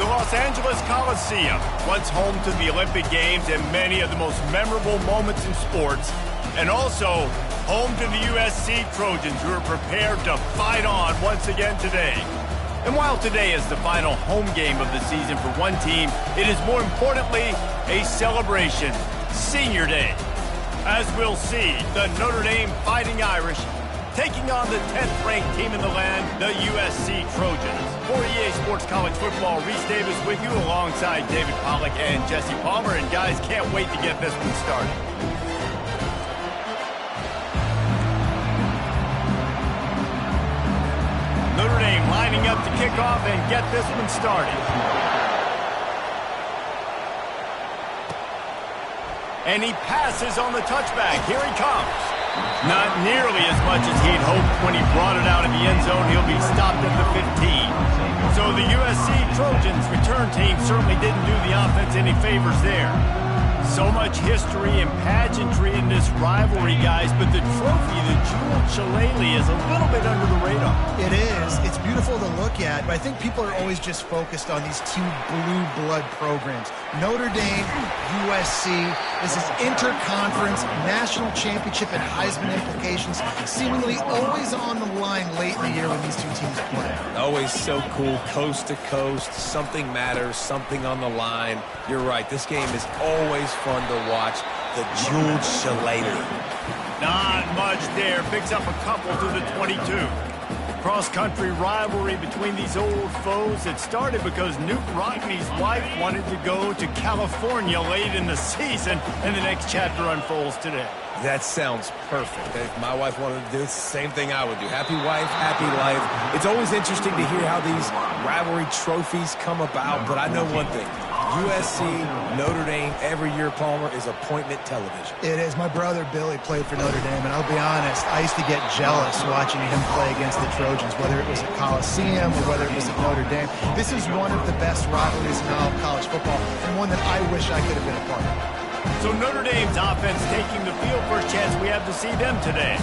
The Los Angeles Coliseum, once home to the Olympic Games and many of the most memorable moments in sports, and also home to the USC Trojans, who are prepared to fight on once again today. And while today is the final home game of the season for one team, it is more importantly a celebration, Senior Day. As we'll see, the Notre Dame Fighting Irish taking on the 10th-ranked team in the land, the USC Trojans. For EA Sports College Football, Reese Davis with you alongside David Pollack and Jesse Palmer. And guys, can't wait to get this one started. Notre Dame lining up to kick off and get this one started. And he passes on the touchback. Here he comes. Not nearly as much as he'd hoped when he brought it out of the end zone. He'll be stopped at the 15. So the USC Trojans return team certainly didn't do the offense any favors there. So much history and pageantry in this rivalry, guys, but the trophy, the jeweled shillelagh, is a little bit under the radar. It is. It's beautiful to look at, but I think people are always just focused on these two blue blood programs. Notre Dame, USC. This is interconference, national championship, and Heisman implications seemingly always on the line late in the year when these two teams play. Always so cool, coast to coast. Something matters, something on the line. You're right. This game is always fun to watch. The jeweled shillelagh. Not much there. Picks up a couple to the 22. Cross-country rivalry between these old foes. It started because Newt Rockne's wife wanted to go to California late in the season, and the next chapter unfolds today. That sounds perfect. If my wife wanted to do it, it's the same thing I would do. Happy wife, happy life. It's always interesting to hear how these rivalry trophies come about, but I know one thing. USC, Notre Dame, every year, Palmer, is appointment television. It is. My brother Billy played for Notre Dame, and I'll be honest, I used to get jealous watching him play against the Trojans, whether it was at Coliseum or whether it was at Notre Dame. This is one of the best rivalries in all of college football, and one that I wish I could have been a part of. So Notre Dame's offense taking the field. First chance we have to see them today.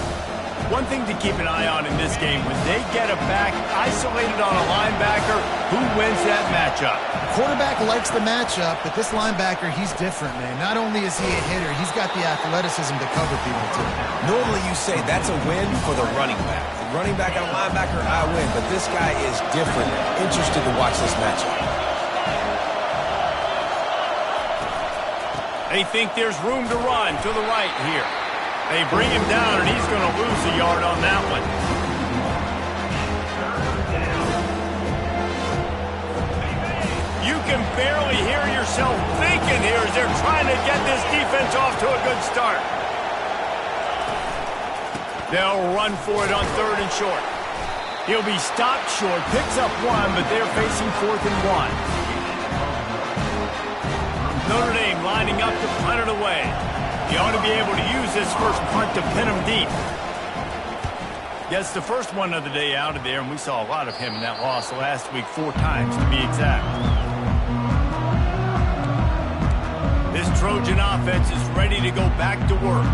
One thing to keep an eye on in this game, when they get a back isolated on a linebacker, who wins that matchup? Quarterback likes the matchup, but this linebacker, he's different, man. Not only is he a hitter, he's got the athleticism to cover people, too. Normally you say that's a win for the running back. The running back on linebacker, I win, but this guy is different. Interested to watch this matchup. They think there's room to run to the right here. They bring him down, and he's going to lose a yard on that one. You can barely hear yourself thinking here as they're trying to get this defense off to a good start. They'll run for it on 3rd and short. He'll be stopped short, picks up one, but they're facing 4th and 1. Notre Dame lining up to punt it away. He ought to be able to use this first punt to pin him deep. Gets the first one of the day out of there, and we saw a lot of him in that loss last week, 4 times to be exact. This Trojan offense is ready to go back to work.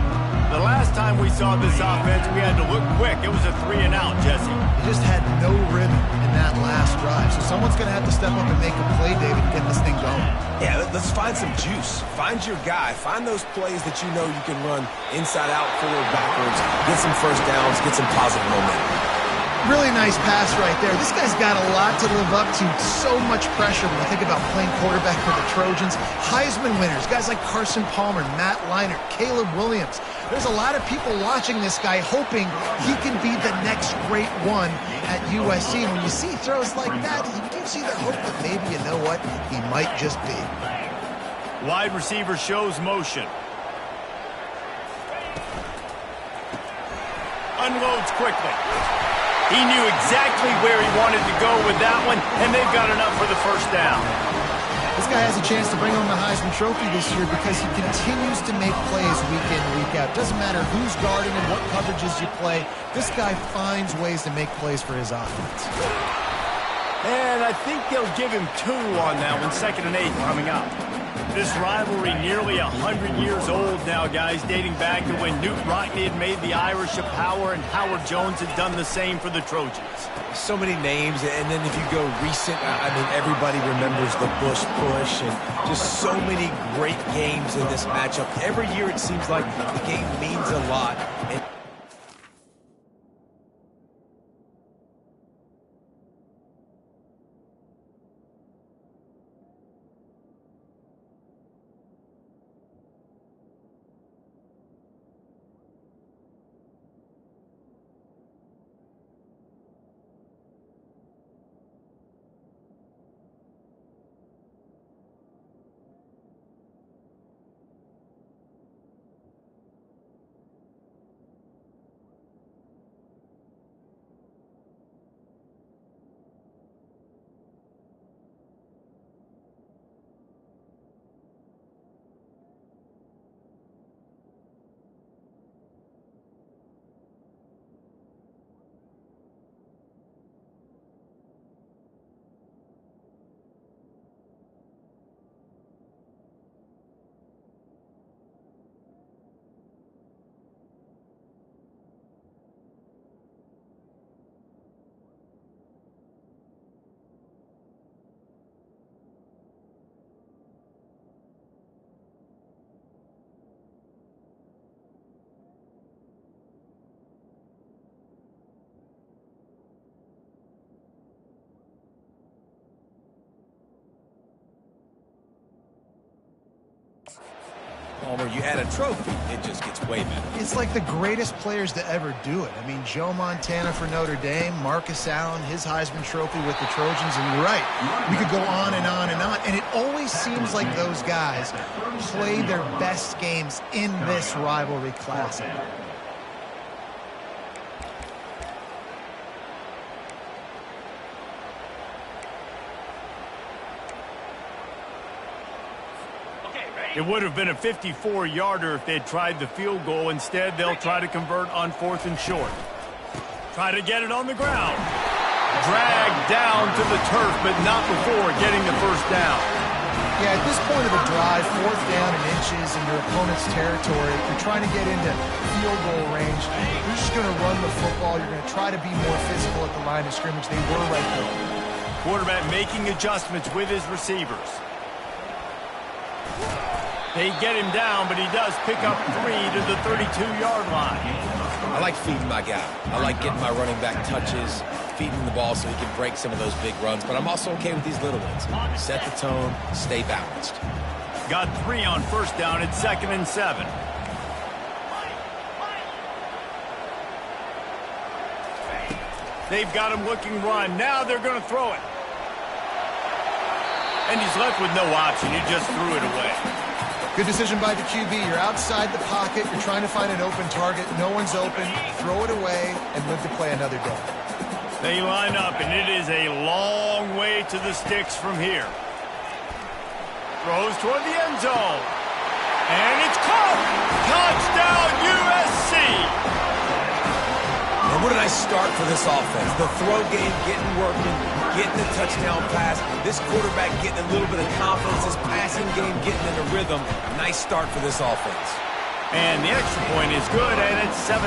The last time we saw this offense, we had to look quick. It was a 3-and-out, Jesse. He just had no rhythm in that last drive, so someone's going to have to step up and make a play, David, and get this thing going. Yeah, let's find some juice. Find your guy. Find those plays that you know you can run inside out, forward, backwards, get some first downs, get some positive momentum. Really nice pass right there. This guy's got a lot to live up to. So much pressure when you think about playing quarterback for the Trojans. Heisman winners, guys like Carson Palmer, Matt Leinart, Caleb Williams. There's a lot of people watching this guy hoping he can be the next great one at USC. And when you see throws like that, you do see the hope that maybe, you know what, he might just be. Wide receiver shows motion. Unloads quickly. He knew exactly where he wanted to go with that one, and they've got enough for the first down. This guy has a chance to bring home the Heisman Trophy this year because he continues to make plays week in, week out. Doesn't matter who's guarding and what coverages you play. This guy finds ways to make plays for his offense. And I think they'll give him 2 on that one, 2nd and 8 coming up. This rivalry nearly 100 years old now, guys, dating back to when Newt Rockne had made the Irish a power and Howard Jones had done the same for the Trojans. So many names, and then if you go recent, I mean, everybody remembers the Bush push and just so many great games in this matchup. Every year it seems like the game means a lot. And Palmer, you add a trophy, it just gets way better. It's like the greatest players to ever do it. I mean, Joe Montana for Notre Dame, Marcus Allen, his Heisman Trophy with the Trojans, and you're right. We could go on and on and on, and it always seems like those guys play their best games in this rivalry classic. It would have been a 54-yarder if they'd tried the field goal. Instead, they'll try to convert on 4th and short. Try to get it on the ground. Dragged down to the turf, but not before getting the first down. Yeah, at this point of the drive, 4th down and inches in your opponent's territory, if you're trying to get into field goal range, you're just going to run the football. You're going to try to be more physical at the line of scrimmage. They were right there. Quarterback making adjustments with his receivers. They get him down, but he does pick up 3 to the 32-yard line. I like feeding my guy. I like getting my running back touches, feeding the ball so he can break some of those big runs, but I'm also okay with these little ones. Set the tone, stay balanced. Got 3 on 1st down at 2nd and 7. They've got him looking run. Now they're going to throw it. And he's left with no option. He just threw it away. Good decision by the QB. You're outside the pocket. You're trying to find an open target. No one's open. Throw it away and live to play another day. They line up, and it is a long way to the sticks from here. Throws toward the end zone. And it's caught. Touchdown, USC. And what a nice start for this offense. The throw game getting working, getting the touchdown pass. This quarterback getting a little bit of confidence. His passing game getting in a rhythm. Nice start for this offense. And the extra point is good, and it's 7-0.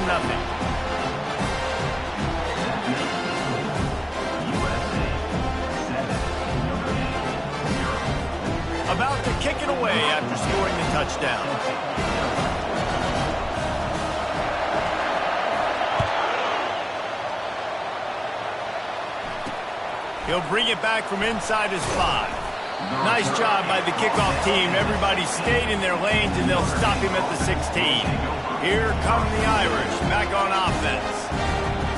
About to kick it away after scoring the touchdown. He'll bring it back from inside his 5. Nice job by the kickoff team. Everybody stayed in their lanes, and they'll stop him at the 16. Here come the Irish back on offense.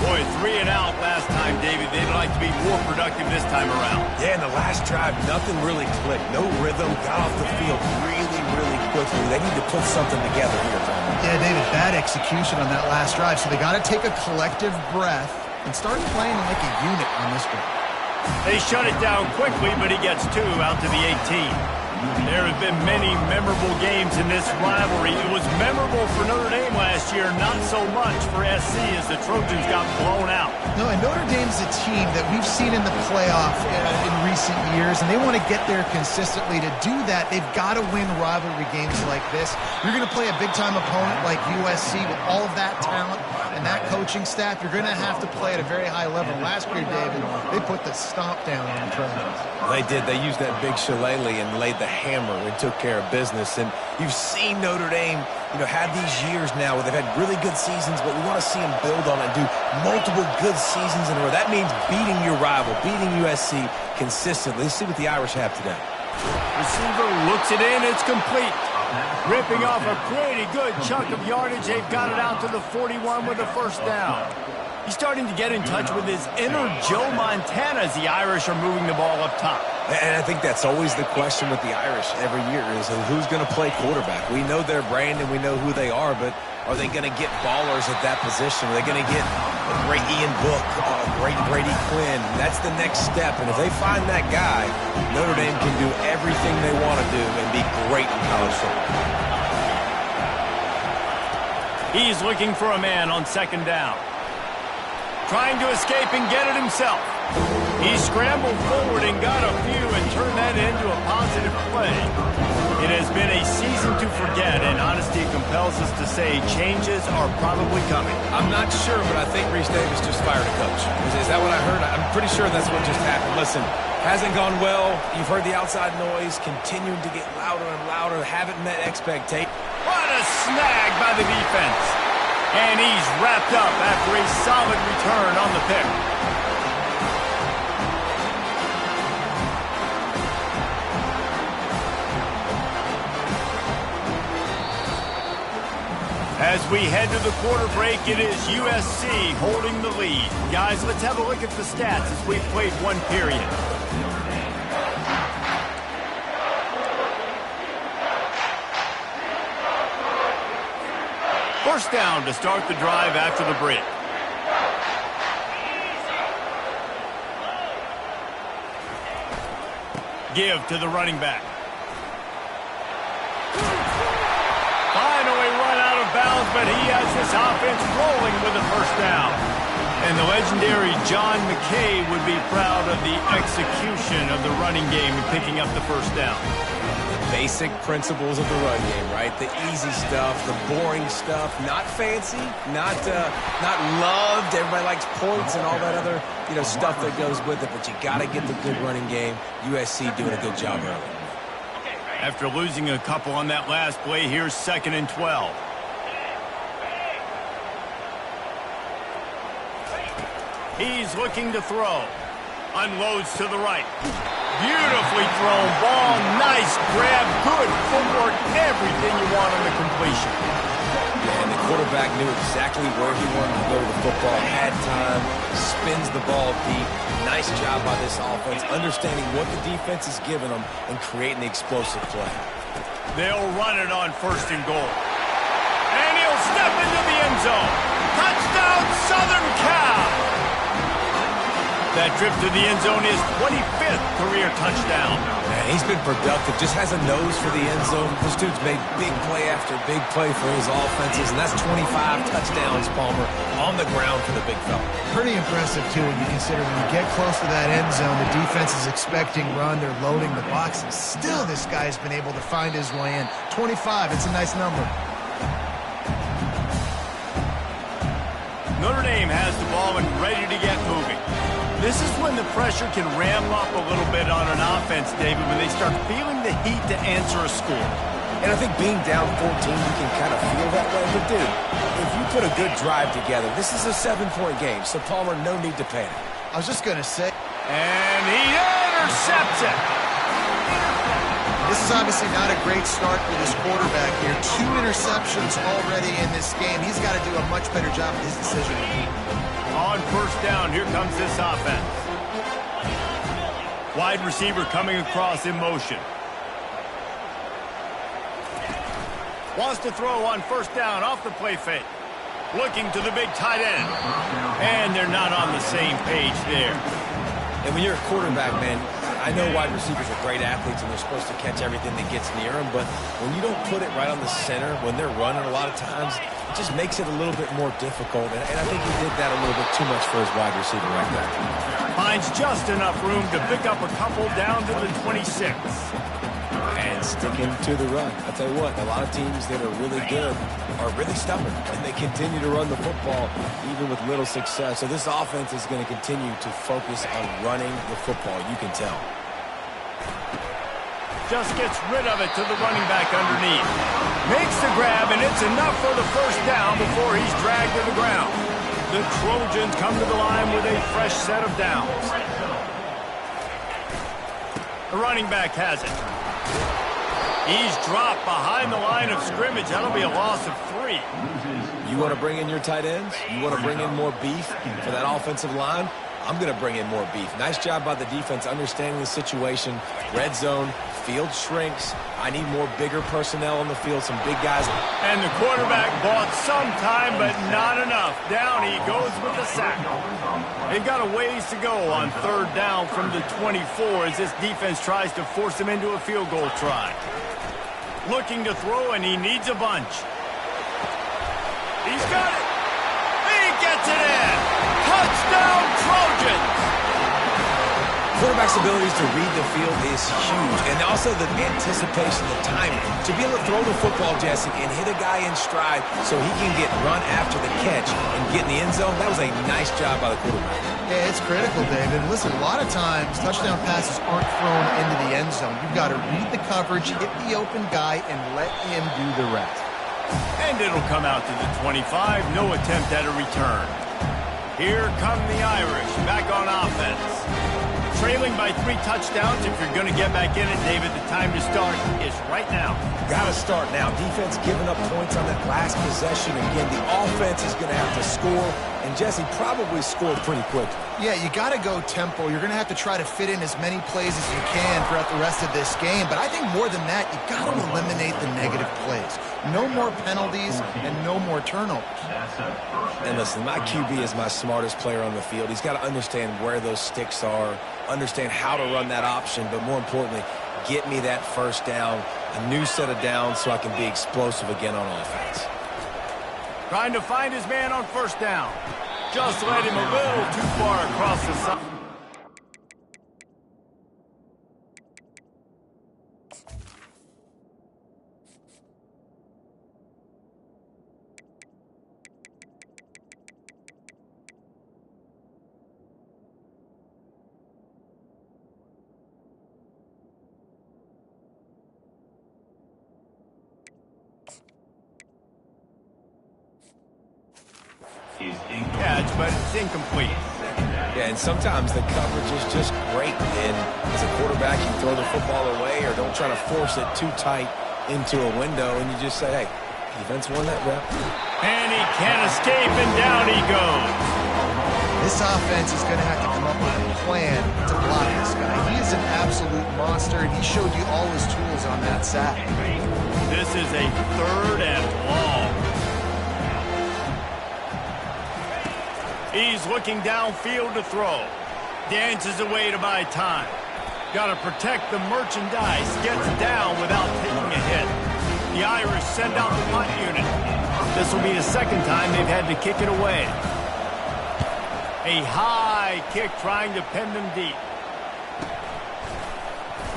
Boy, 3 and out last time, David. They'd like to be more productive this time around. Yeah, in the last drive, nothing really clicked. No rhythm. Got off the field really, really quickly. They need to put something together here, Tom. Yeah, David, bad execution on that last drive. So they got to take a collective breath and start playing like a unit on this one. They shut it down quickly, but he gets 2 out to the 18. There have been many memorable games in this rivalry. It was memorable for Notre Dame last year, not so much for SC as the Trojans got blown out. No, and Notre Dame's a team that we've seen in the playoff in recent years, and they want to get there consistently. To do that, they've got to win rivalry games like this. You're going to play a big-time opponent like USC with all of that talent and that coaching staff. You're going to have to play at a very high level. Last year, David, they put the stomp down on the Trojans. They did. They used that big shillelagh and laid the hammer and took care of business. And you've seen Notre Dame, have these years now where they've had really good seasons, but we want to see them build on it and do multiple good seasons in a row. That means beating your rival, beating USC consistently. Let's see what the Irish have today. Receiver looks it in. It's complete. Ripping off a pretty good chunk of yardage. They've got it out to the 41 with a first down. He's starting to get in touch with his inner Joe Montana as the Irish are moving the ball up top. And I think that's always the question with the Irish every year is who's going to play quarterback. We know their brand and we know who they are, but are they going to get ballers at that position? Are they going to get a great Ian Book, a great Brady Quinn? That's the next step. And if they find that guy, Notre Dame can do everything they want to do and be great in college football. He's looking for a man on second down. Trying to escape and get it himself. He scrambled forward and got a few and turned that into a positive play. It has been a season to forget, and honesty compels us to say changes are probably coming. I'm not sure, but I think Reese Davis just fired a coach. Is that what I heard? I'm pretty sure that's what just happened. Listen, hasn't gone well. You've heard the outside noise continuing to get louder and louder. Haven't met expectations. What a snag by the defense. And he's wrapped up after a solid return on the pick. As we head to the quarter break, it is USC holding the lead. Guys, let's have a look at the stats as we've played one period. First down to start the drive after the break. Give to the running back. Finally run out of bounds, but he has this offense rolling with a first down. And the legendary John McKay would be proud of the execution of the running game and picking up the first down. Basic principles of the run game, right? The easy stuff, the boring stuff, not fancy, not loved. Everybody likes points and all that other, stuff that goes with it. But you got to get the good running game. USC doing a good job early. After losing a couple on that last play, here's 2nd and 12. He's looking to throw. Unloads to the right. Beautifully thrown ball. Nice grab. Good footwork. Everything you want on the completion. And the quarterback knew exactly where he wanted to go with the football. Had time. Spins the ball deep. Nice job by this offense. Understanding what the defense is giving them and creating the explosive play. They'll run it on 1st and goal. And he'll step into the end zone. Touchdown, Southern Cal. That trip to the end zone is 25th career touchdown. Man, he's been productive. Just has a nose for the end zone. This dude's made big play after big play for his offenses, and that's 25 touchdowns, Palmer, on the ground for the big fella. Pretty impressive, too, when you consider when you get close to that end zone, the defense is expecting run. They're loading the box, and still this guy's been able to find his way in. 25, it's a nice number. Notre Dame has the ball and ready to get moving. This is when the pressure can ram up a little bit on an offense, David, when they start feeling the heat to answer a score. And I think being down 14, you can kind of feel that way. But, dude, if you put a good drive together, this is a 7-point game. So, Palmer, no need to panic. I was just going to say. And he intercepts it. This is obviously not a great start for this quarterback here. 2 interceptions already in this game. He's got to do a much better job with his decision. On 1st down, here comes this offense. Wide receiver coming across in motion. Wants to throw on 1st down off the play fake. Looking to the big tight end. And they're not on the same page there. And when you're a quarterback, man, I know wide receivers are great athletes and they're supposed to catch everything that gets near them, but when you don't put it right on the center, when they're running a lot of times, it just makes it a little bit more difficult. And I think he did that a little bit too much for his wide receiver right there. Finds just enough room to pick up a couple down to the 26. And sticking to the run. I'll tell you what, a lot of teams that are really good are really stubborn, and they continue to run the football even with little success. So this offense is going to continue to focus on running the football, you can tell. Just gets rid of it to the running back underneath. Makes the grab, and it's enough for the first down before he's dragged to the ground. The Trojans come to the line with a fresh set of downs. The running back has it. He's dropped behind the line of scrimmage. That'll be a loss of 3. You want to bring in your tight ends? You want to bring in more beef for that offensive line? I'm going to bring in more beef. Nice job by the defense understanding the situation. Red zone, field shrinks. I need more bigger personnel on the field, some big guys. And the quarterback bought some time, but not enough. Down he goes with the sack. They've got a ways to go on third down from the 24 as this defense tries to force him into a field goal try. Looking to throw, and he needs a bunch. He's got it. He gets it in. Touchdown, Trojans. Quarterback's abilities to read the field is huge, and also the anticipation, the timing. To be able to throw the football, Jesse, and hit a guy in stride so he can get run after the catch and get in the end zone, that was a nice job by the quarterback. Yeah, it's critical, David. Listen, a lot of times touchdown passes aren't thrown into the end zone. You've got to read the coverage, hit the open guy, and let him do the rest. And it'll come out to the 25. No attempt at a return. Here come the Irish back on offense. Trailing by 3 touchdowns. If you're going to get back in it, David, the time to start is right now. Got to start now. Defense giving up points on that last possession. Again, the offense is going to have to score, and Jesse probably scored pretty quick. Yeah, you got to go tempo. You're going to have to try to fit in as many plays as you can throughout the rest of this game. But I think more than that, you got to eliminate the negative plays. No more penalties and no more turnovers. And listen, my QB is my smartest player on the field. He's got to understand where those sticks are, understand how to run that option, but more importantly, get me that first down, a new set of downs so I can be explosive again on offense. Trying to find his man on first down. Just led him a little too far across the side. Catch, but it's incomplete. Yeah, and sometimes the coverage is just great. And as a quarterback, you throw the football away or don't try to force it too tight into a window, and you just say, hey, defense won that rep. And he can't escape, and down he goes. This offense is going to have to come up with a plan to block this guy. He is an absolute monster, and he showed you all his tools on that sack. This is a 3rd and long. He's looking downfield to throw. Dances away to buy time. Got to protect the merchandise. Gets down without taking a hit. The Irish send out the punt unit. This will be the 2nd time they've had to kick it away. A high kick trying to pin them deep.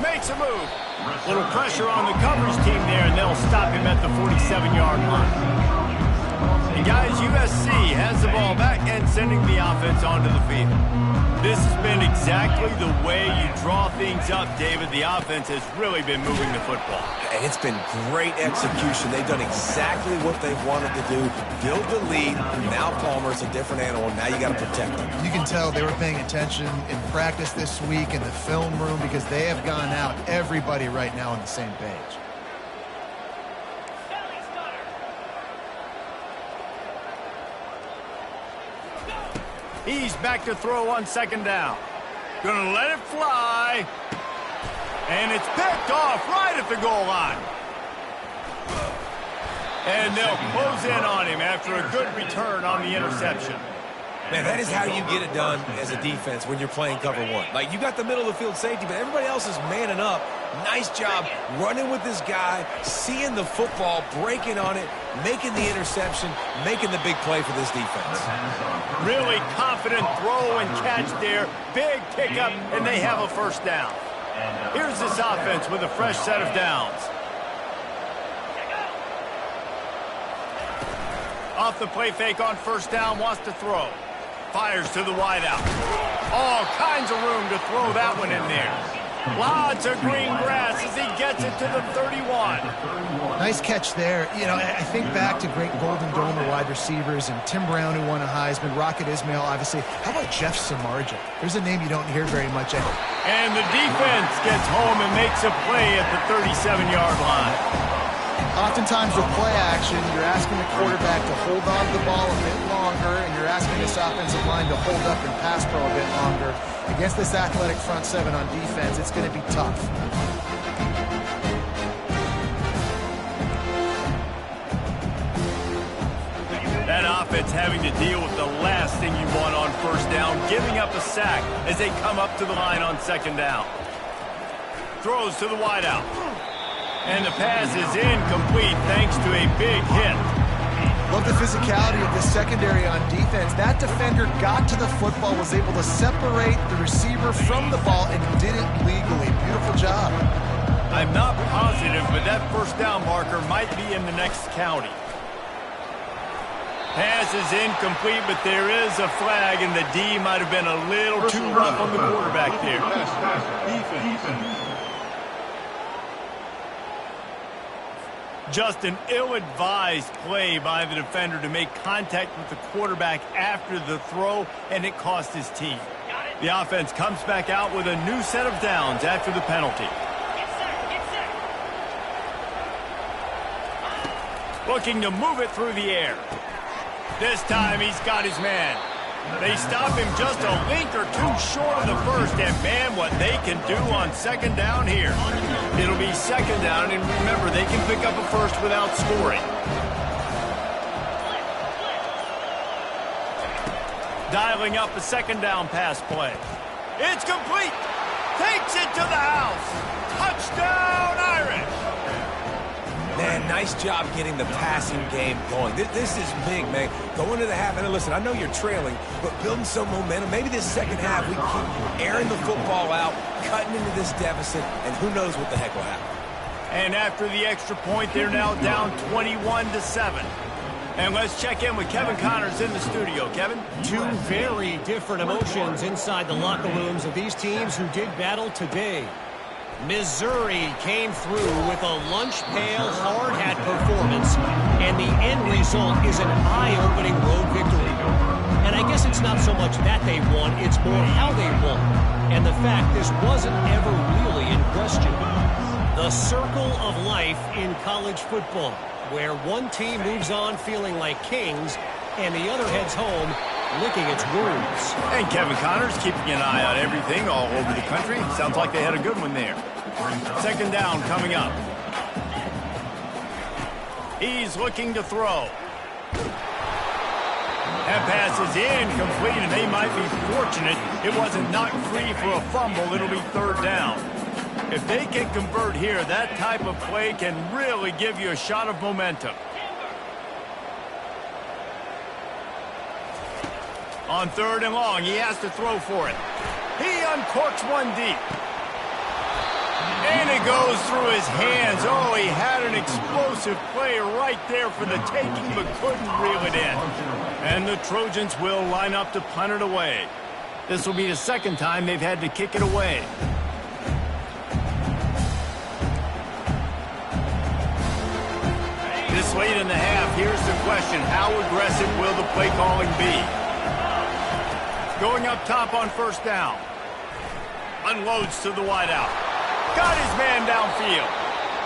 Makes a move. Little pressure on the coverage team there, and they'll stop him at the 47-yard line. And guys, USC has the ball back and sending the offense onto the field. This has been exactly the way you draw things up, David. The offense has really been moving the football. And it's been great execution. They've done exactly what they've wanted to do. Build the lead. Now Palmer's a different animal. Now you got to protect him. You can tell they were paying attention in practice this week in the film room because they have gone out, everybody right now on the same page. He's back to throw on 2nd down. Gonna let it fly. And it's picked off right at the goal line. And they'll close in on him after a good return on the interception. Man, that is how you get it done as a defense when you're playing cover one. Like, you got the middle of the field safety, but everybody else is manning up. Nice job running with this guy, seeing the football, breaking on it, making the interception, making the big play for this defense. Really confident throw and catch there. Big pickup, and they have a first down. Here's this offense with a fresh set of downs. Off the play fake on first down, wants to throw. Fires to the wideout. All kinds of room to throw that one in there. Lots of green grass as he gets it to the 31. Nice catch there. You know, I think back to great Golden Dome wide receivers and Tim Brown, who won a Heisman, Rocket Ismail, obviously. How about Jeff Samardzija? There's a name you don't hear very much. And the defense gets home and makes a play at the 37-yard line. Oftentimes with play action, you're asking the quarterback to hold on to the ball a bit longer, and you're asking this offensive line to hold up and pass pro a bit longer. Against this athletic front seven on defense, it's going to be tough. That offense having to deal with the last thing you want on first down, giving up a sack as they come up to the line on second down. Throws to the wideout. And the pass is incomplete thanks to a big hit. Love the physicality of the secondary on defense. That defender got to the football, was able to separate the receiver from the ball, and did it legally. Beautiful job. I'm not positive, but that first down marker might be in the next county. Pass is incomplete, but there is a flag, and the D might have been a little too rough on the quarterback there. Just an ill-advised play by the defender to make contact with the quarterback after the throw, and it cost his team. The offense comes back out with a new set of downs after the penalty. Looking to move it through the air. This time he's got his man. They stop him just a link or two short of the first, and man, what they can do on second down here. It'll be second down, and remember, they can pick up a first without scoring. Dialing up a second down pass play. It's complete. Takes it to the house. Touchdown, Irish. Man, nice job getting the passing game going. This is big, man. Going to the half, and listen, I know you're trailing, but building some momentum. Maybe this second half we keep airing the football out, cutting into this deficit, and who knows what the heck will happen. And after the extra point, they're now down 21-7. And let's check in with Kevin Connors in the studio. Kevin? Two very different emotions inside the locker rooms of these teams who did battle today. Missouri came through with a lunch pail hard hat performance, and the end result is an eye-opening road victory. And I guess it's not so much that they won, it's more how they won. And the fact this wasn't ever really in question. The circle of life in college football, where one team moves on feeling like kings, and the other heads home licking its wounds. And Kevin Connors keeping an eye on everything all over the country. Sounds like they had a good one there. Second down coming up. He's looking to throw. That pass is incomplete, and they might be fortunate it wasn't knocked free for a fumble. It'll be third down. If they can convert here, that type of play can really give you a shot of momentum. On third and long, he has to throw for it. He uncorks one deep. And it goes through his hands. Oh, he had an explosive play right there for the taking, but couldn't reel it in. And the Trojans will line up to punt it away. This will be the second time they've had to kick it away. This late in the half, here's the question. How aggressive will the play calling be? Going up top on first down. Unloads to the wideout. Got his man downfield.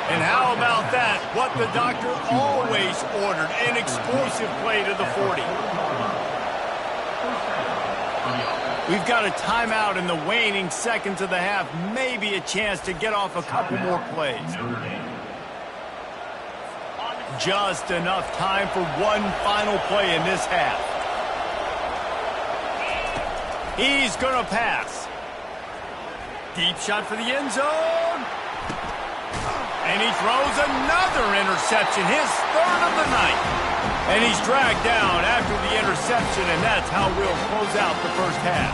And how about that? What the doctor always ordered. An explosive play to the 40. We've got a timeout in the waning seconds of the half. Maybe a chance to get off a couple more plays. Just enough time for one final play in this half. He's going to pass. Deep shot for the end zone. And he throws another interception, his third of the night. And he's dragged down after the interception, and that's how we'll close out the first half.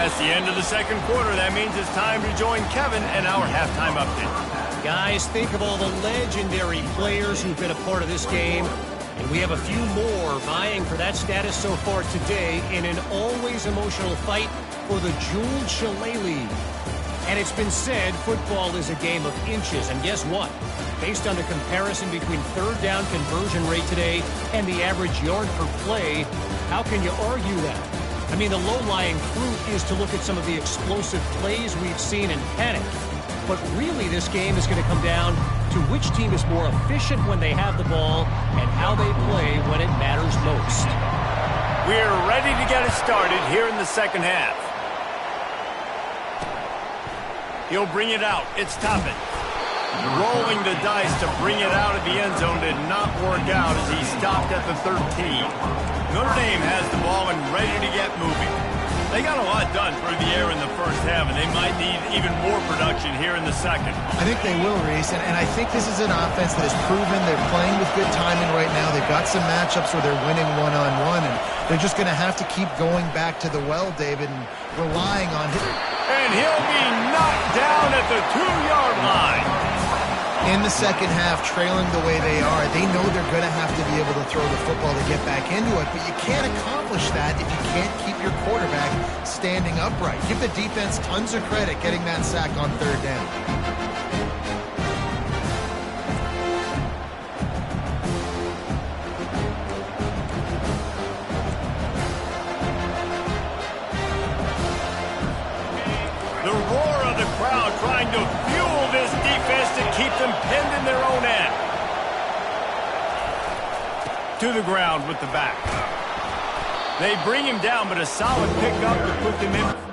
That's the end of the second quarter. That means it's time to join Kevin and our halftime update. Guys, think of all the legendary players who've been a part of this game. And we have a few more vying for that status so far today in an always emotional fight for the Jeweled Shillelagh. And it's been said football is a game of inches. And guess what? Based on the comparison between third down conversion rate today and the average yard per play, how can you argue that? I mean, the low-lying fruit is to look at some of the explosive plays we've seen in panic. But really, this game is going to come down to which team is more efficient when they have the ball and how they play when it matters most. We're ready to get it started here in the second half. He'll bring it out. It's Toppin. Rolling the dice to bring it out of the end zone did not work out as he stopped at the 13. Notre Dame has the ball and ready to get moving. They got a lot done through the air in the first half, and they might need even more production here in the second. I think they will, Reese, and I think this is an offense that has proven they're playing with good timing right now. They've got some matchups where they're winning one-on-one, and they're just going to have to keep going back to the well, David, and relying on him. And he'll be knocked down at the 2-yard line. In the second half, trailing the way they are, they know they're going to have to be able to throw the football to get back into it, but you can't accomplish that if you can't keep your quarterback standing upright. Give the defense tons of credit getting that sack on third down. The roar of the crowd trying to fuel this defense to keep them pinned in their own end. To the ground with the back. They bring him down, but a solid pickup to put them in.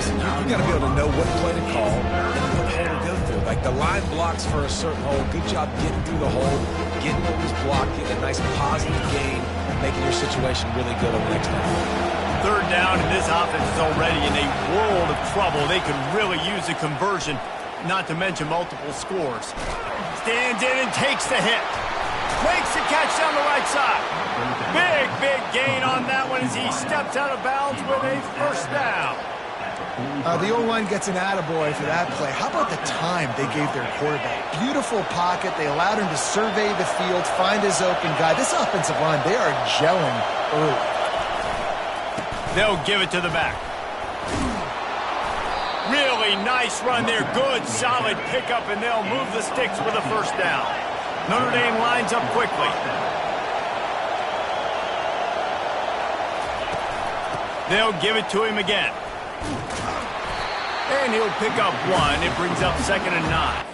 listen, you got to be able to know what play to call and what hole to go through. Like the line blocks for a certain hole. Good job getting through the hole, getting what was blocked, getting a nice positive gain, making your situation really good on the next time. Third down, and this offense is already in a world of trouble. They could really use a conversion, not to mention multiple scores. Stands in and takes the hit. Makes the catch down the right side. Big gain on that one as he steps out of bounds with a first down. The O-line gets an attaboy for that play. How about the time they gave their quarterback? Beautiful pocket. They allowed him to survey the field, find his open guy. This offensive line, they are gelling early. They'll give it to the back. Really nice run there. Good, solid pickup, and they'll move the sticks with a first down. Notre Dame lines up quickly. They'll give it to him again. And he'll pick up one. It brings up 2nd and 9.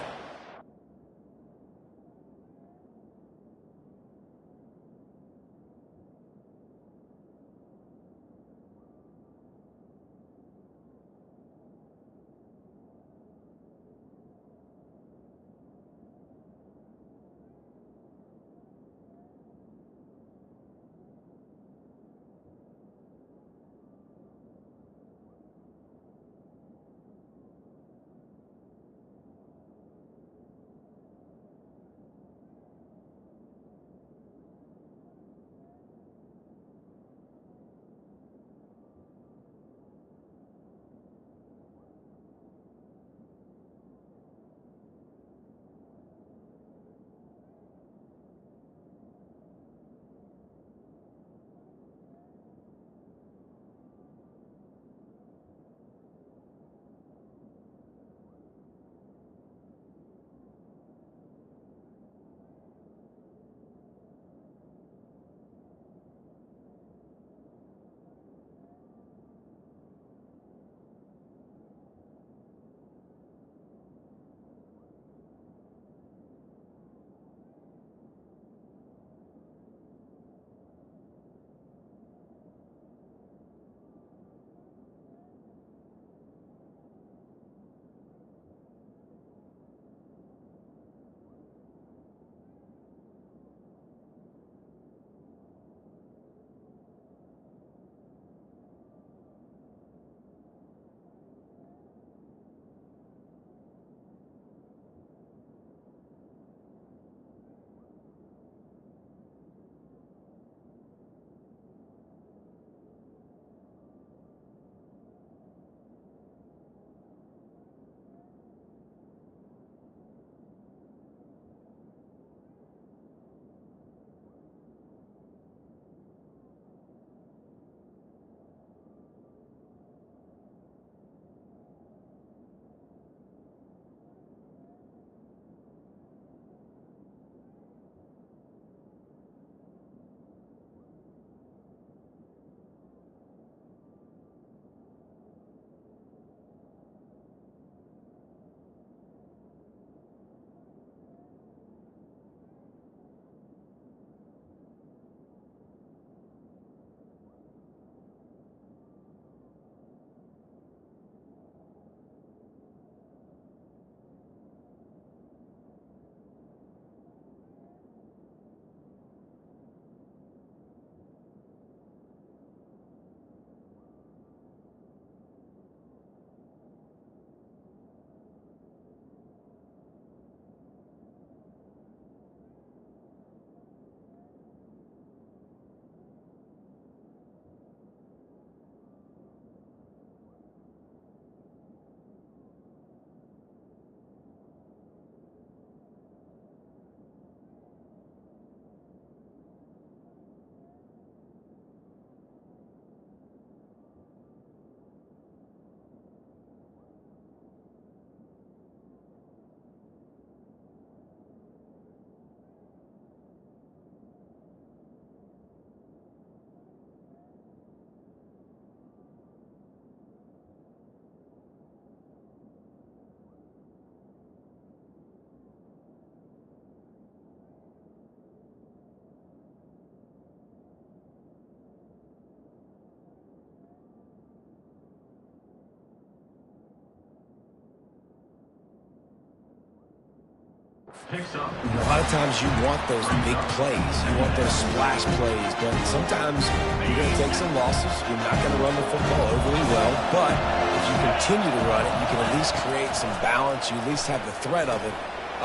A lot of times you want those big plays. You want those splash plays. But sometimes you're going to take some losses. You're not going to run the football overly well. But if you continue to run it, you can at least create some balance. You at least have the threat of it.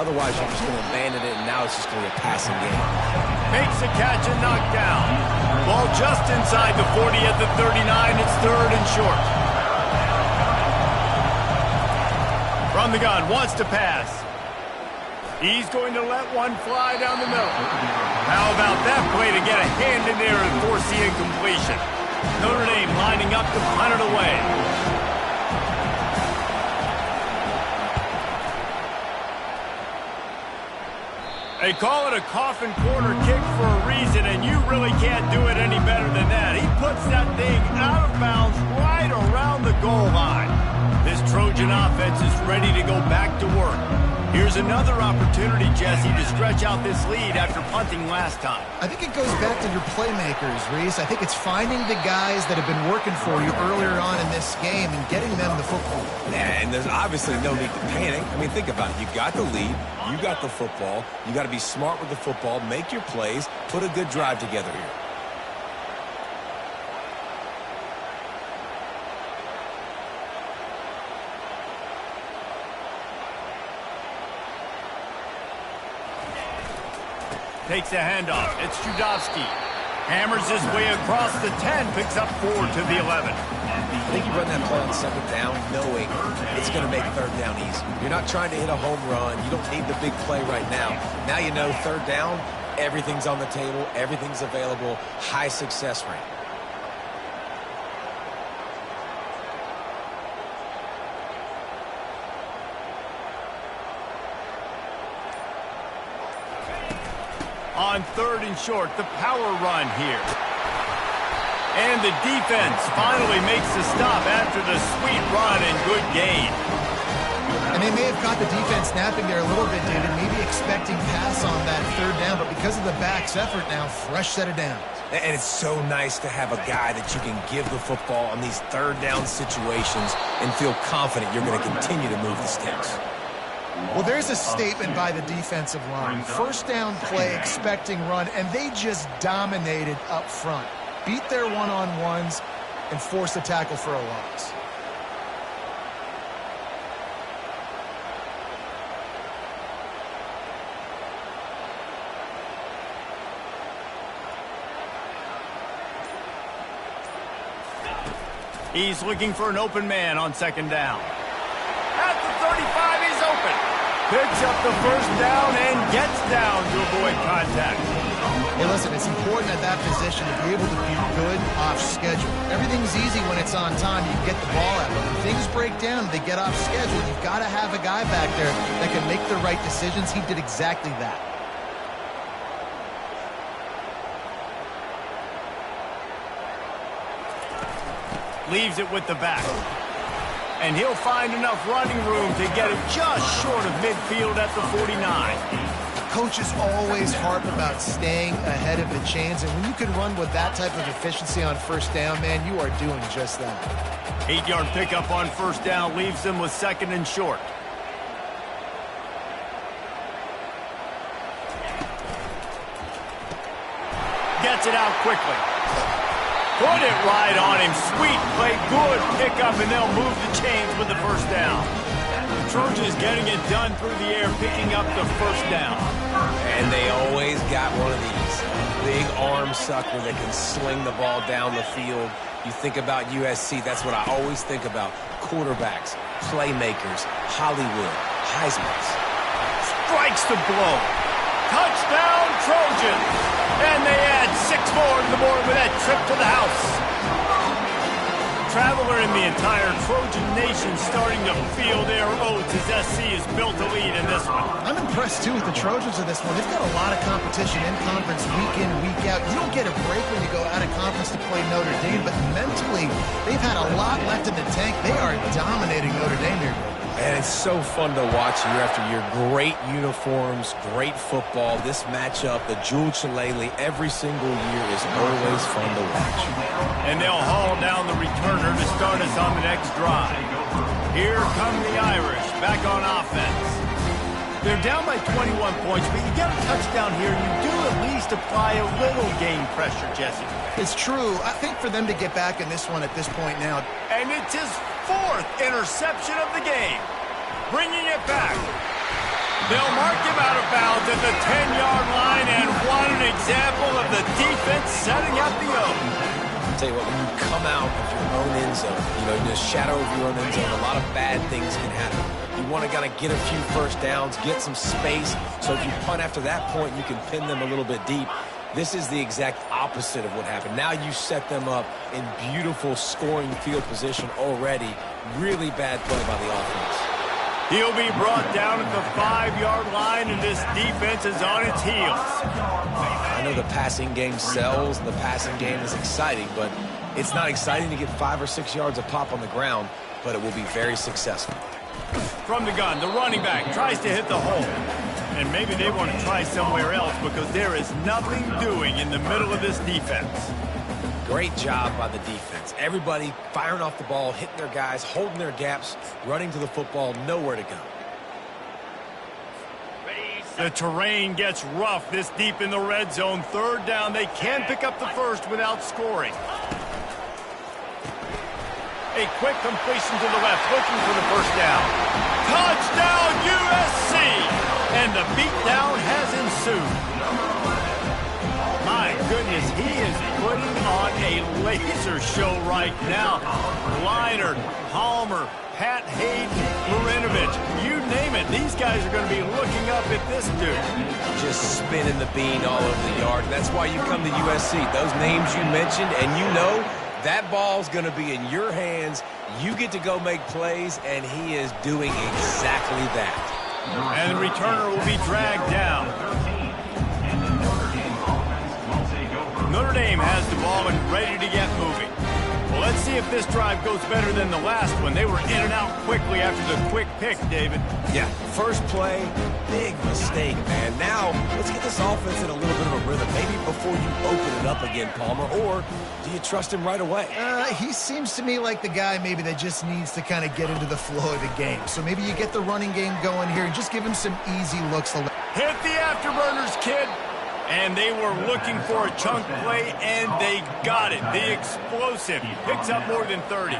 Otherwise, you're just going to abandon it, and now it's just going to be a passing game. Makes the catch and knocked down. Ball just inside the 40 at the 39. It's 3rd and short. From the gun, wants to pass. He's going to let one fly down the middle. How about that play to get a hand in there and force the incompletion? Notre Dame lining up to punt it away. They call it a coffin corner kick for a reason, and you really can't do it any better than that. He puts that thing out of bounds right around the goal line. This Trojan offense is ready to go back to work. Here's another opportunity, Jesse, to stretch out this lead after punting last time. I think it goes back to your playmakers, Reese. I think it's finding the guys that have been working for you earlier on in this game and getting them the football. And there's obviously no need to panic. I mean, think about it. You got the lead. You got the football. You got to be smart with the football. Make your plays. Put a good drive together here. Takes a handoff. It's Judowski. Hammers his way across the 10. Picks up 4 to the 11. I think you run that play on 2nd down knowing it's going to make 3rd down easy. You're not trying to hit a home run. You don't need the big play right now. Now you know 3rd down, everything's on the table, everything's available, high success rate. On 3rd and short, the power run here. And the defense finally makes the stop after the sweet run and good gain. And they may have caught the defense napping there a little bit, David, maybe expecting pass on that 3rd down, but because of the back's effort now, fresh set of downs. And it's so nice to have a guy that you can give the football on these 3rd down situations and feel confident you're going to continue to move the sticks. Well, there's a statement by the defensive line. 1st down play, expecting run, and they just dominated up front. Beat their one-on-ones and forced the tackle for a loss. He's looking for an open man on 2nd down. At the 35, he's open. Picks up the 1st down and gets down to avoid contact. Hey, listen, it's important at that position to be able to be good off schedule. Everything's easy when it's on time. You can get the ball out. But when things break down, they get off schedule. You've got to have a guy back there that can make the right decisions. He did exactly that. Leaves it with the back. And he'll find enough running room to get it just short of midfield at the 49. Coaches always harp about staying ahead of the chains, and when you can run with that type of efficiency on 1st down, man, you are doing just that. 8-yard pickup on 1st down leaves them with 2nd and short. Gets it out quickly. Put it right on him. Sweet play. Good pickup, and they'll move the chains with the 1st down. The Trojans getting it done through the air, picking up the 1st down. And they always got one of these. Big arm sucker that can sling the ball down the field. You think about USC, that's what I always think about. Quarterbacks, playmakers, Hollywood, Heisman's. Strikes the blow. Touchdown, Trojans. And they add 6 more to the board with that trip to the house. Traveler in the entire Trojan nation starting to feel their oats as SC has built a lead in this one. I'm impressed, too, with the Trojans in this one. They've got a lot of competition in conference week in, week out. You don't get a break when you go out of conference to play Notre Dame, but mentally, they've had a lot left in the tank. They are dominating Notre Dame here. And it's so fun to watch year after year. Great uniforms, great football. This matchup, the Jewel Shillelagh, every single year is always fun to watch. And they'll haul down the returner to start us on the next drive. Here come the Irish back on offense. They're down by 21 points, but you get a touchdown here, and you do at least apply a little game pressure, Jesse. It's true. I think for them to get back in this one at this point now. And it's his 4th interception of the game. Bringing it back. They'll mark him out of bounds at the 10-yard line, and what an example of the defense setting up the O. I'll tell you what, when you come out of your own end zone, in the shadow of your own end zone, a lot of bad things can happen. You want to get a few first downs, get some space, so if you punt after that point, you can pin them a little bit deep. This is the exact opposite of what happened. Now you set them up in beautiful scoring field position already. Really bad play by the offense. He'll be brought down at the 5-yard line, and this defense is on its heels. I know the passing game sells, and the passing game is exciting, but it's not exciting to get 5 or 6 yards a pop on the ground, but it will be very successful. From the gun, the running back tries to hit the hole. And maybe they want to try somewhere else because there is nothing doing in the middle of this defense. Great job by the defense. Everybody firing off the ball, hitting their guys, holding their gaps, running to the football, nowhere to go. The terrain gets rough this deep in the red zone. 3rd down. They can pick up the first without scoring. A quick completion to the left, looking for the first down. Touchdown, USC! And the beatdown has ensued. My goodness, he is putting on a laser show right now. Leinart, Palmer, Pat Hayden, Marinovich, you name it. These guys are going to be looking up at this dude. Just spinning the bean all over the yard. That's why you come to USC. Those names you mentioned, and you know that ball's going to be in your hands. You get to go make plays, and he is doing exactly that. And the returner will be dragged down. Notre Dame has the ball and ready to get moving. Well, let's see if this drive goes better than the last one. They were in and out quickly after the quick pick, David. Yeah, first play, big mistake, man. Now, let's get this offense in a little bit of a rhythm. Maybe before you open it up again, Palmer, or do you trust him right away? He seems to me like the guy maybe that just needs to kind of get into the flow of the game. So maybe you get the running game going here and just give him some easy looks. Hit the afterburners, kid. And they were looking for a chunk play, and they got it. The explosive picks up more than 30.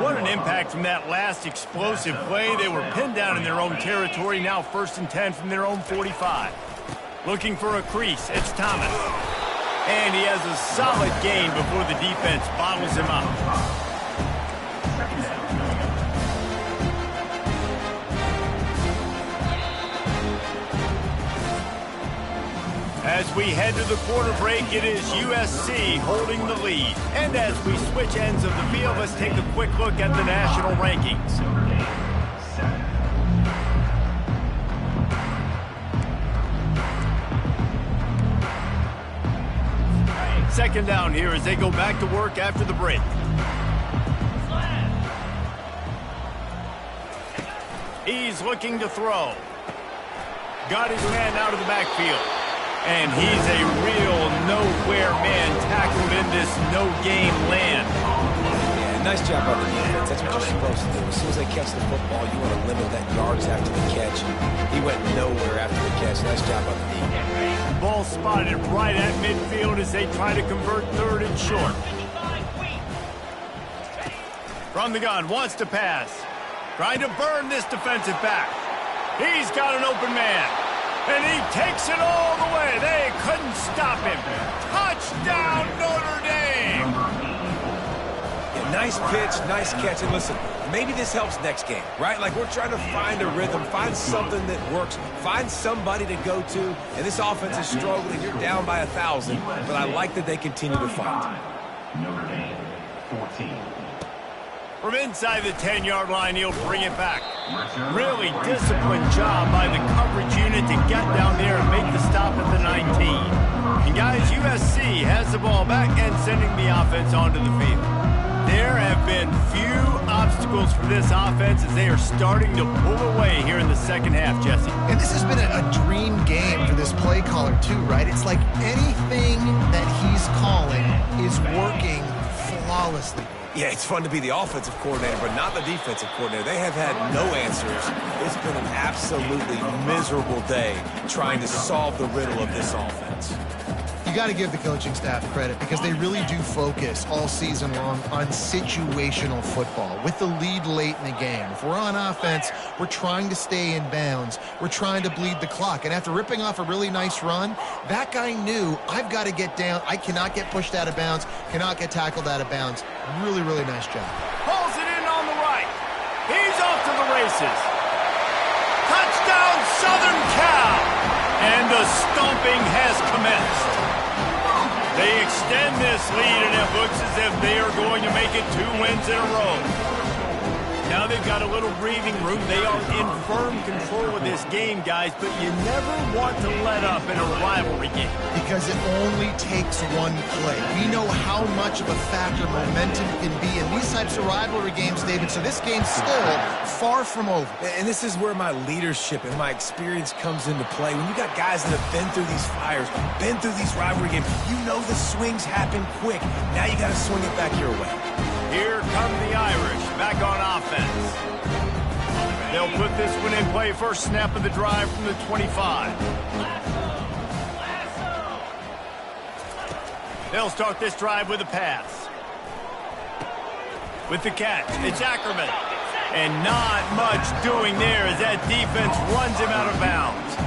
What an impact from that last explosive play. They were pinned down in their own territory, now 1st and 10 from their own 45. Looking for a crease, it's Thomas. And he has a solid gain before the defense bottles him up. As we head to the quarter break, it is USC holding the lead. And as we switch ends of the field, let's take a quick look at the national rankings. Second down here as they go back to work after the break. He's looking to throw. Got his man out of the backfield. And he's a real nowhere man tackled in this no-game land. Yeah, nice job by the defense. That's what you're supposed to do. As soon as they catch the football, you want to limit that yards after the catch. He went nowhere after the catch. Nice job by the defense. Ball spotted right at midfield as they try to convert 3rd and short. From the gun, wants to pass. Trying to burn this defensive back. He's got an open man. And he takes it all the way. They couldn't stop him. Touchdown, Notre Dame! Yeah, nice pitch, nice catch. And listen, maybe this helps next game, right? Like we're trying to find a rhythm, find something that works, find somebody to go to. And this offense is struggling. You're down by 1,000. But I like that they continue to fight. Notre Dame, 14. From inside the 10-yard line, he'll bring it back. Really disciplined job by the coverage unit to get down there and make the stop at the 19. And guys, USC has the ball back and sending the offense onto the field. There have been few obstacles for this offense as they are starting to pull away here in the second half, Jesse. And this has been a dream game for this play caller too, right? It's like anything that he's calling is working flawlessly. Yeah, it's fun to be the offensive coordinator, but not the defensive coordinator. They have had no answers. It's been an absolutely miserable day trying to solve the riddle of this offense. You got to give the coaching staff credit because they really do focus all season long on situational football with the lead late in the game. If we're on offense, we're trying to stay in bounds. We're trying to bleed the clock. And after ripping off a really nice run, that guy knew, I've got to get down. I cannot get pushed out of bounds, cannot get tackled out of bounds. Really, really nice job. Pulls it in on the right. He's off to the races. Touchdown, Southern Cal! And the stomping has commenced. They extend this lead, and it looks as if they are going to make it 2 wins in a row. Now they've got a little breathing room. They are in firm control of this game, guys, but you never want to let up in a rivalry game. Because it only takes one play. We know how much of a factor momentum can be in these types of rivalry games, David, so this game's still far from over. And this is where my leadership and my experience comes into play. When you got guys that have been through these fires, been through these rivalry games, you know the swings happen quick. Now you got to swing it back your way. Here come the Irish back on offense. They'll put this one in play. First snap of the drive from the 25. They'll start this drive with a pass. With the catch, it's Ackerman. And not much doing there as that defense runs him out of bounds.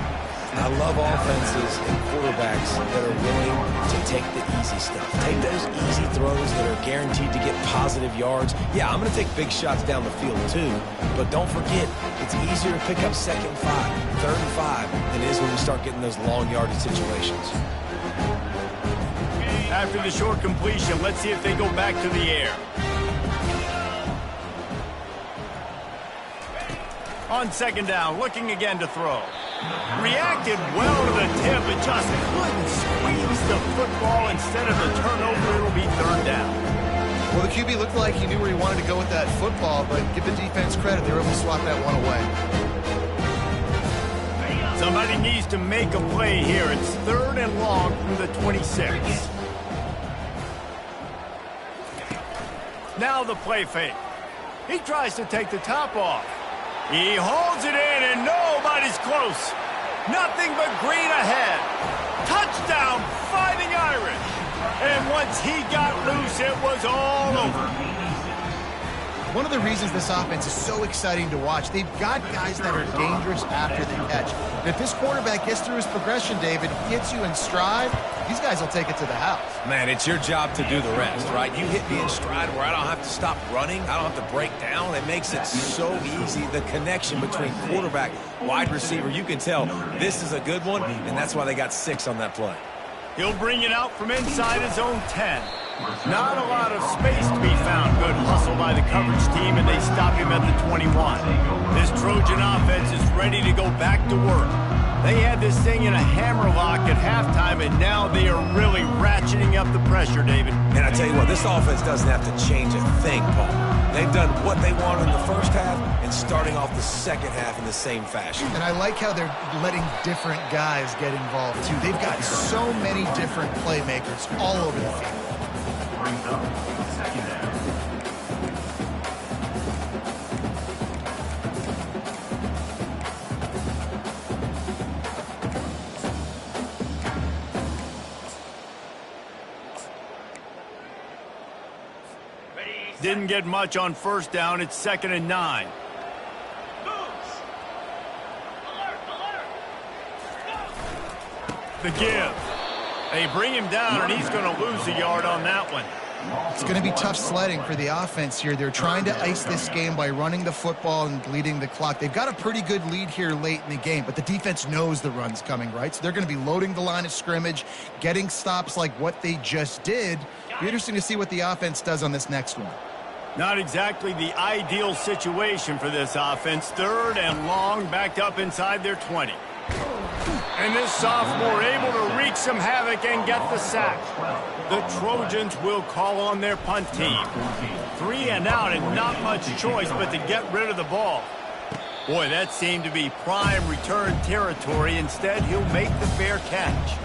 I love offenses and quarterbacks that are willing to take the easy stuff. Take those easy throws that are guaranteed to get positive yards. Yeah, I'm going to take big shots down the field too, but don't forget, it's easier to pick up 2nd and 5, 3rd and 5 than it is when we start getting those long yardage situations. After the short completion, let's see if they go back to the air. On 2nd down, looking again to throw. Reacted well to the tip, but just couldn't squeeze the football. Instead of the turnover, it'll be 3rd down. Well, the QB looked like he knew where he wanted to go with that football, but give the defense credit. They were able to swat that one away. Somebody needs to make a play here. It's 3rd and long from the 26. Now the play fake. He tries to take the top off. He holds it in, and nobody's close. Nothing but green ahead. Touchdown, Fighting Irish. And once he got loose, it was all over. One of the reasons this offense is so exciting to watch, they've got guys that are dangerous after the catch. And if this quarterback gets through his progression, David, hits you in stride, these guys will take it to the house. Man, it's your job to do the rest, right? You hit me in stride where I don't have to stop running. I don't have to break down. It makes it so easy. The connection between quarterback, wide receiver, you can tell this is a good one, and that's why they got 6 on that play. He'll bring it out from inside his own 10. Not a lot of space to be found. Good hustle by the coverage team, and they stop him at the 21. This Trojan offense is ready to go back to work. They had this thing in a hammerlock at halftime, and now they are really ratcheting up the pressure, David. And I tell you what, this offense doesn't have to change a thing, Paul. They've done what they wanted in the first half and starting off the second half in the same fashion. And I like how they're letting different guys get involved, too. They've got so many different playmakers all over the field. Brings up 2nd down. Didn't get much on 1st down. It's 2nd and 9. The give. They bring him down, and he's going to lose a yard on that one. It's going to be tough sledding for the offense here. They're trying to ice this game by running the football and leading the clock. They've got a pretty good lead here late in the game, but the defense knows the run's coming, right? So they're going to be loading the line of scrimmage, getting stops like what they just did. Be interesting to see what the offense does on this next one. Not exactly the ideal situation for this offense. 3rd and long, backed up inside their 20. And this sophomore able to wreak some havoc and get the sack. The Trojans will call on their punt team. 3 and out, and not much choice but to get rid of the ball. Boy, that seemed to be prime return territory. Instead, he'll make the fair catch.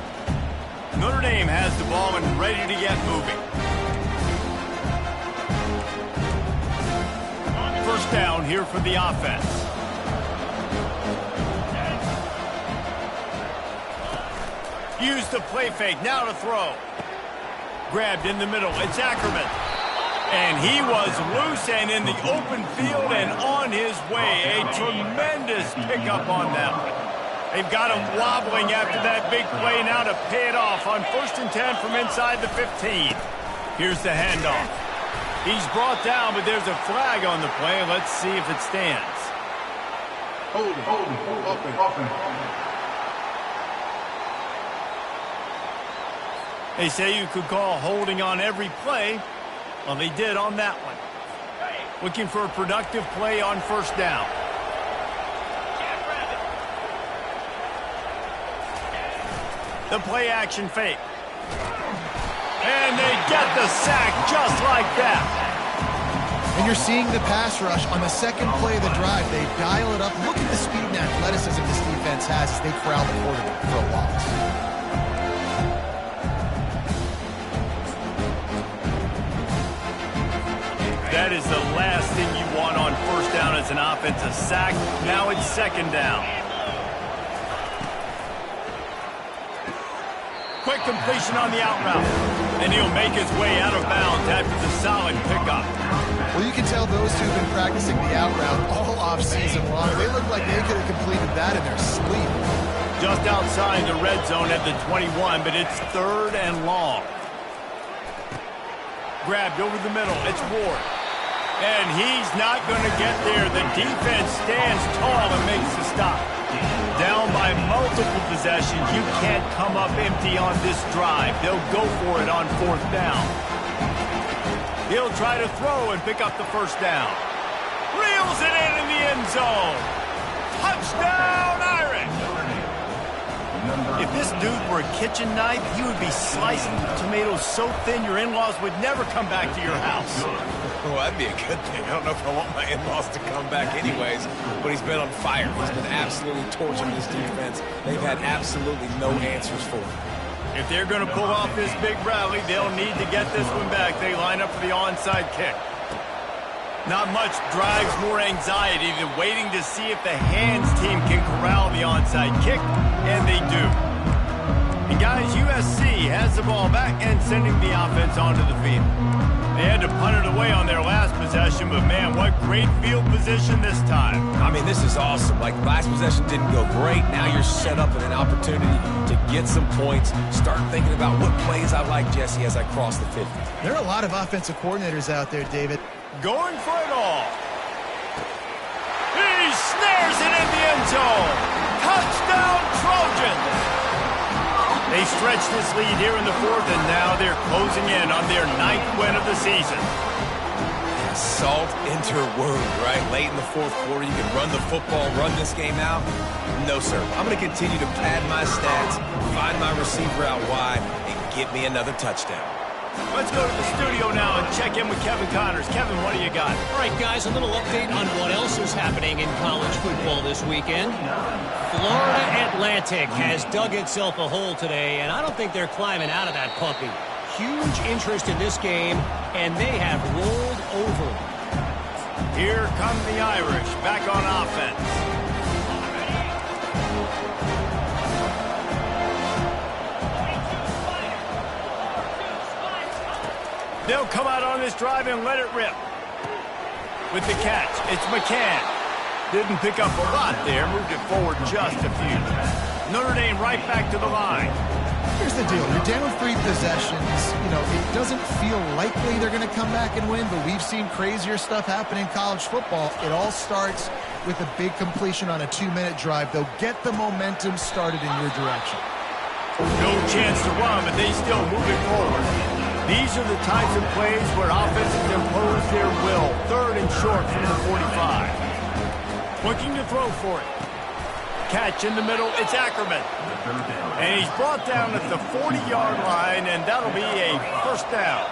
Notre Dame has the ball and ready to get moving. down here for the offense. Use the play fake, now to throw. Grabbed in the middle, it's Ackerman. And he was loose and in the open field and on his way. A tremendous pickup on that one. They've got him wobbling after that big play now to pay it off on 1st and 10 from inside the 15. Here's the handoff. He's brought down, but there's a flag on the play. Let's see if it stands. Hold it. They say you could call holding on every play. Well, they did on that one. Looking for a productive play on 1st down. The play action fake. And they get the sack just like that. And you're seeing the pass rush on the second play of the drive. They dial it up. Look at the speed and athleticism this defense has as they corral the quarterback for a loss. That is the last thing you want on 1st down as an offensive sack. Now it's 2nd down. Quick completion on the out route. And he'll make his way out of bounds after the solid pickup. Well, you can tell those two have been practicing the out route all off-season long. They look like they could have completed that in their sleep. Just outside the red zone at the 21, but it's 3rd and long. Grabbed over the middle. It's Ward. And he's not going to get there. The defense stands tall and makes the stop. Down by multiple possessions. You can't come up empty on this drive. They'll go for it on 4th down. He'll try to throw and pick up the 1st down. Reels it in the end zone. Touchdown, Irish! If this dude were a kitchen knife, he would be slicing tomatoes so thin your in-laws would never come back to your house. Well, that'd be a good thing. I don't know if I want my in-laws to come back anyways, but he's been on fire. He's been absolutely torching this defense. They've had absolutely no answers for him. If they're going to pull off this big rally, they'll need to get this one back. They line up for the onside kick. Not much drives more anxiety than waiting to see if the hands team can corral the onside kick, and they do. And guys, USC has the ball back and sending the offense onto the field. They had to punt it away on their last possession, but man, what great field position this time. I mean, this is awesome. Like, last possession didn't go great. Now you're set up in an opportunity to get some points. Start thinking about what plays I like, Jesse, as I cross the 50. There are a lot of offensive coordinators out there, David. Going for it all. He snares it in the end zone. Touchdown, Trojans. They stretch this lead here in the 4th, and now they're closing in on their 9th win of the season. Salt into her wound, right? Late in the 4th quarter, you can run the football, run this game out. No, sir. I'm going to continue to pad my stats, find my receiver out wide, and get me another touchdown. Let's go to the studio now and check in with Kevin Connors. Kevin, what do you got? All right, guys, a little update on what else is happening in college football this weekend. Florida Atlantic has dug itself a hole today, and I don't think they're climbing out of that puppy. Huge interest in this game, and they have rolled over. Here come the Irish back on offense. They'll come out on this drive and let it rip. With the catch, it's McCann. Didn't pick up a lot there, moved it forward just a few. Notre Dame right back to the line. Here's the deal. You're down 3 possessions. You know, it doesn't feel likely they're going to come back and win, but we've seen crazier stuff happen in college football. It all starts with a big completion on a 2-minute drive. They'll get the momentum started in your direction. No chance to run, but they still move it forward. These are the types of plays where offenses impose their will. 3rd and short from the 45. Looking to throw for it. Catch in the middle, it's Ackerman. And he's brought down at the 40-yard line, and that'll be a 1st down.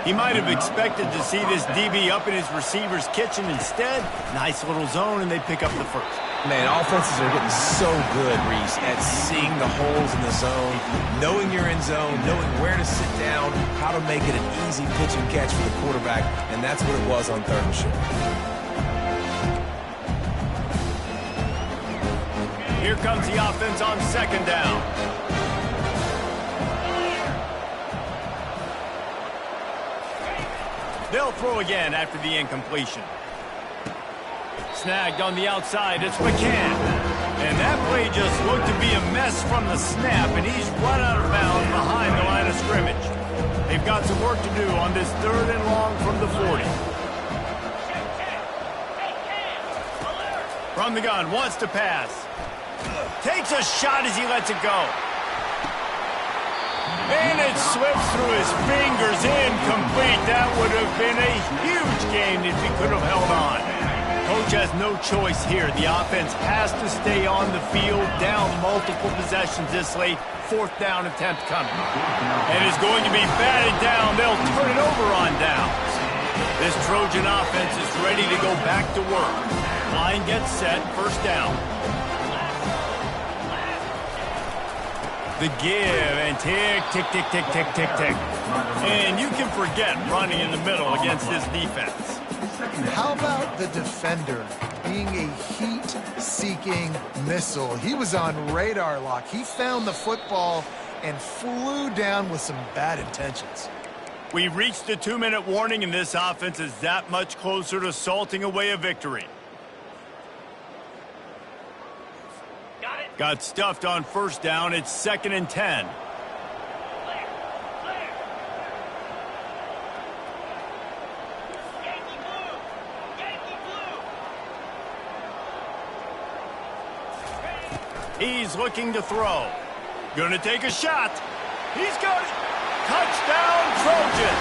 He might have expected to see this DB up in his receiver's kitchen. Instead, nice little zone, and they pick up the 1st. Man, offenses are getting so good, Reese, at seeing the holes in the zone, knowing you're in zone, knowing where to sit down, how to make it an easy pitch and catch for the quarterback, and that's what it was on 3rd and short. Here comes the offense on second down. They'll throw again after the incompletion. Snagged on the outside, it's McCann. And that play just looked to be a mess from the snap, and he's run out of bounds behind the line of scrimmage. They've got some work to do on this 3rd and long from the 40. From the gun, wants to pass. Takes a shot as he lets it go. And it slips through his fingers, incomplete. That would have been a huge gain if he could have held on. Coach has no choice here. The offense has to stay on the field, down multiple possessions this late. 4th down attempt coming. And it's going to be batted down. They'll turn it over on downs. This Trojan offense is ready to go back to work. Line gets set, 1st down. The give, and tick, tick, tick, tick, tick, tick, tick. And you can forget running in the middle against this defense. How about the defender being a heat-seeking missile? He was on radar lock. He found the football and flew down with some bad intentions. We reached the 2-minute warning, and this offense is that much closer to salting away a victory. Got stuffed on 1st down. It's 2nd and 10. He's looking to throw. Gonna take a shot. He's got it. Touchdown, Trojan.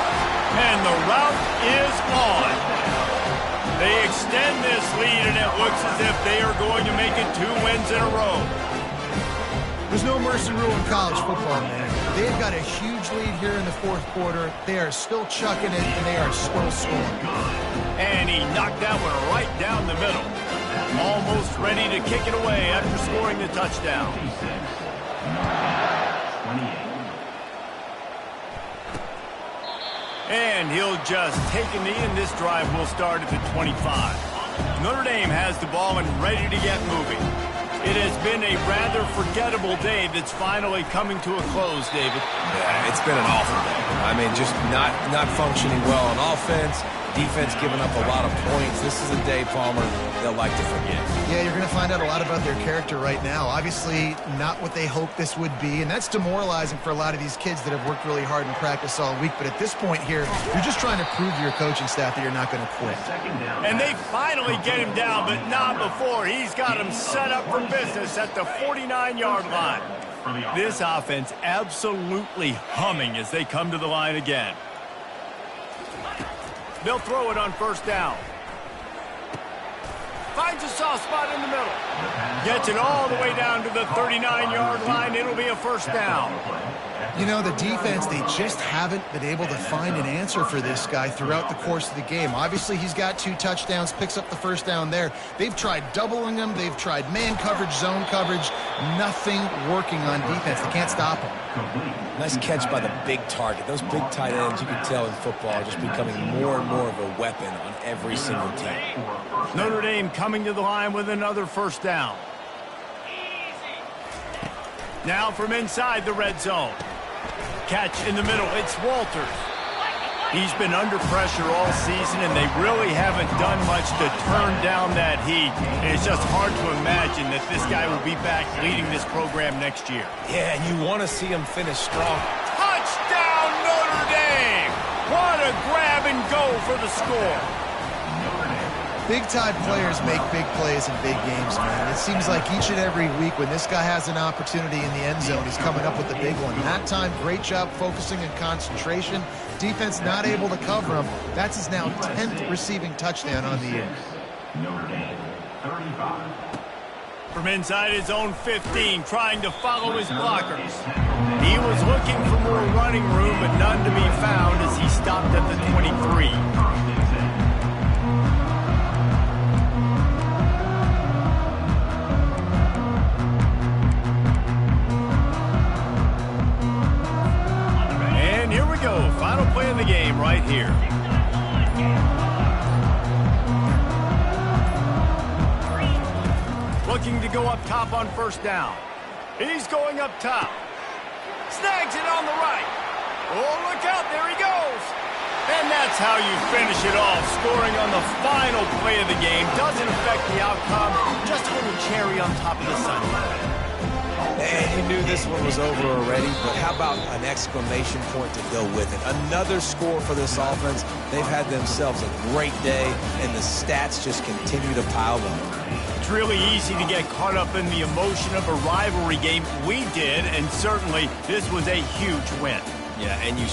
And the route is on. They extend this lead, and it looks as if they are going to make it 2 wins in a row. There's no mercy rule in college football, man. They've got a huge lead here in the 4th quarter. They are still chucking it, and they are still scoring. And he knocked that one right down the middle. Almost ready to kick it away after scoring the touchdown. And he'll just take a knee, and this drive will start at the 25. Notre Dame has the ball and ready to get moving. It has been a rather forgettable day that's finally coming to a close, David. Yeah, it's been an awful day. I mean, just not functioning well on offense. Defense giving up a lot of points. This is a day, Palmer, they'll like to forget. Yeah, you're going to find out a lot about their character right now. Obviously, not what they hoped this would be, and that's demoralizing for a lot of these kids that have worked really hard in practice all week. But at this point here, you're just trying to prove to your coaching staff that you're not going to quit. And they finally get him down, but not before. He's got him set up for business at the 49-yard line. This offense absolutely humming as they come to the line again. They'll throw it on 1st down. Finds a soft spot in the middle. Gets it all the way down to the 39-yard line. It'll be a 1st down. You know, the defense, they just haven't been able to find an answer for this guy throughout the course of the game. Obviously, he's got 2 touchdowns, picks up the 1st down there. They've tried doubling him. They've tried man coverage, zone coverage. Nothing working on defense. They can't stop him. Nice catch by the big target. Those big tight ends, you can tell in football, are just becoming more and more of a weapon on every single team. Notre Dame coming to the line with another 1st down. Now from inside the red zone. Catch in the middle. It's Walters. He's been under pressure all season, and they really haven't done much to turn down that heat. And it's just hard to imagine that this guy will be back leading this program next year. Yeah, and you want to see him finish strong. Touchdown, Notre Dame! What a grab and go for the score. Big-time players make big plays in big games, man. It seems like each and every week when this guy has an opportunity in the end zone, he's coming up with a big one. That time, great job focusing and concentration. Defense not able to cover him. That's his now 10th receiving touchdown on the year. Notre Dame, 35. From inside his own 15, trying to follow his blockers. He was looking for more running room, but none to be found as he stopped at the 23. Final play of the game right here. Well, looking to go up top on first down. He's going up top. Snags it on the right. Oh, look out, there he goes. And that's how you finish it off. Scoring on the final play of the game doesn't affect the outcome. Just a little cherry on top of the sundae. And you knew this one was over already, but how about an exclamation point to go with it? Another score for this offense. They've had themselves a great day, and the stats just continue to pile up. It's really easy to get caught up in the emotion of a rivalry game. We did, and certainly this was a huge win. Yeah, and you